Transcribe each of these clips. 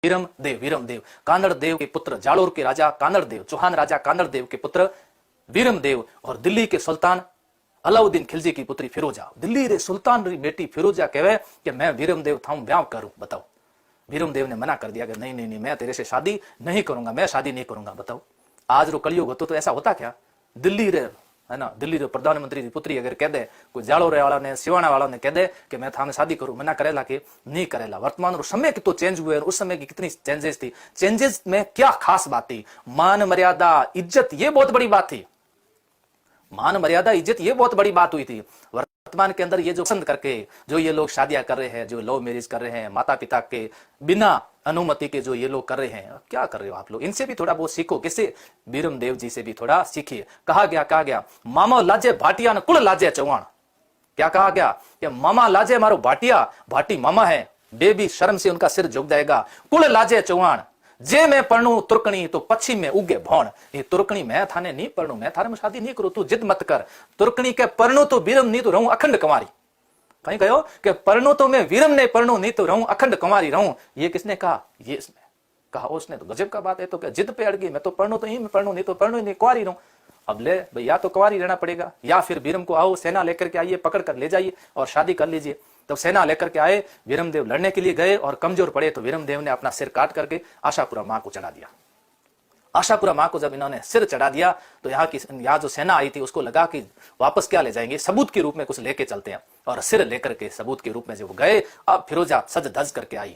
वीरम देव कानड़ देव के पुत्र, जालोर के राजा कानड़ देव, चौहान राजा कानड़ देव के पुत्र वीरम देव और दिल्ली के सुल्तान अलाउद्दीन खिलजी की पुत्री फिरोजा। दिल्ली रे सुल्तान री बेटी फिरोजा कहवे कि मैं वीरम देव थाऊं ब्याह करूं। बताओ, वीरम देव ने मना कर दिया कि नहीं नहीं नहीं, मैं तेरे से शादी नहीं करूंगा, मैं शादी नहीं करूंगा। बताओ, आज रो कलयुग होतो तो ऐसा होता क्या? दिल्ली रे, है ना, दिल्ली रे प्रधानमंत्री की पुत्री अगर कह दे, कोई जालो रे वाला ने, सिवाना वाला ने कह दे कि मैं थाने शादी करूं, मना करेला कि नहीं करेला। वर्तमान समय की तो चेंज हुए, उस समय की कितनी चेंजेस थी। चेंजेस में क्या खास बात थी? मान मर्यादा इज्जत, ये बहुत बड़ी बात थी। मान मर्यादा इज्जत ये बहुत बड़ी बात हुई थी। वर्तमान के अंदर ये जो पसंद करके जो ये लोग शादियां कर रहे हैं, जो लव मैरिज कर रहे हैं, माता पिता के बिना अनुमति के जो ये लोग कर रहे हैं, क्या कर रहे हो आप लोग? इनसे भी थोड़ा बहुत सीखो। किसे? वीरम देव जी से भी थोड़ा सीखिए। कहा गया मामा लाजे भाटिया न कुल लाजे चौहान। क्या कहा गया कि मामा लाजे मारो भाटिया, भाटी मामा है, बेबी शर्म से उनका सिर झुक जाएगा। कुल लाजे चौहान, जे मैं पढ़ू तुर्कनी तो पश्चिम में उगे भौण। ये तुर्कनी मैं थाने नहीं पढ़ू, मैं थारे में शादी नहीं करूं, तू जिद मत कर। तुर्कनी के पढ़ू तो वीरम नहीं तो रहूं अखंड कुंवारी। कहीं कहो कि पढ़ू तो मैं वीरम नहीं पढ़ू नहीं तो रहूं अखंड कुंवारी रहूं। ये किसने कहा? ये इसने कहा। उसने तो गजब का बात है, तो क्या जिद पे अड़ गई, मैं तो पढ़ू तो ही मैं पढ़ू नहीं तो पढ़ू नहीं, कुंवारी रहूं। अब ले भाई, या तो कुंवारी रहना पड़ेगा या फिर वीरम को आओ सेना लेकर के आइए, पकड़ कर ले जाइए और शादी कर लीजिए। तो सेना लेकर के आए, वीरमदेव लड़ने के लिए गए और कमजोर पड़े तो वीरमदेव ने अपना सिर काट करके आशापुरा मां को चढ़ा दिया। आशापुरा मां को जब इन्होंने सिर चढ़ा दिया तो यहाँ जो सेना आई थी उसको लगा कि वापस क्या ले जाएंगे, सबूत के रूप में कुछ लेके चलते हैं। और सिर लेकर के सबूत के रूप में जब गए, अब फिरोजा सज धज करके आई,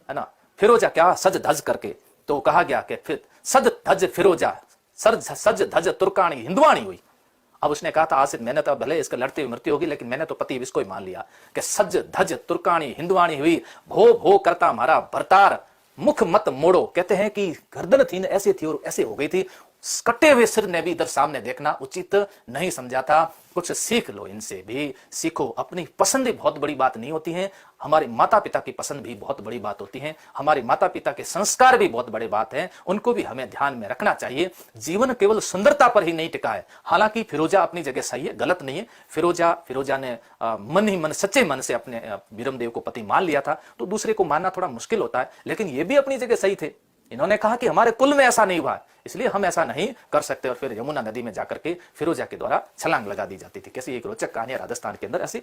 है ना। फिरोजा क्या सज धज करके, तो कहा गया कि फिर सज धज फिरोजा सज धज तुर्कानी हिंदवानी हुई। अब उसने कहा था, आज से मैंने तो भले इसका लड़ते हुए मृत्यु होगी, लेकिन मैंने तो पति इसको ही मान लिया कि सज धज तुर्कानी हिंदवानी हुई, भो भो करता हमारा भरतार, मुख मत मोड़ो। कहते हैं कि गर्दन थी न ऐसी थी और ऐसे हो गई थी। कटे हुए सिर ने भी इधर सामने देखना उचित नहीं समझा था। कुछ सीख लो, इनसे भी सीखो। अपनी पसंद बहुत बड़ी बात नहीं होती है, हमारे माता पिता की पसंद भी बहुत बड़ी बात होती है। हमारे माता पिता के संस्कार भी बहुत बड़ी बात है, उनको भी हमें ध्यान में रखना चाहिए। जीवन केवल सुंदरता पर ही नहीं टिका है। हालांकि फिरोजा अपनी जगह सही है, गलत नहीं है। फिरोजा ने मन ही मन, सच्चे मन से अपने वीरमदेव को पति मान लिया था, तो दूसरे को मानना थोड़ा मुश्किल होता है, लेकिन ये भी अपनी जगह सही थे। इन्होंने कहा कि हमारे कुल में ऐसा नहीं हुआ, इसलिए हम ऐसा नहीं कर सकते। और फिर यमुना नदी में जाकर के फिरोजा के द्वारा छलांग लगा दी जाती थी। कैसी एक रोचक कहानी है राजस्थान के अंदर ऐसी।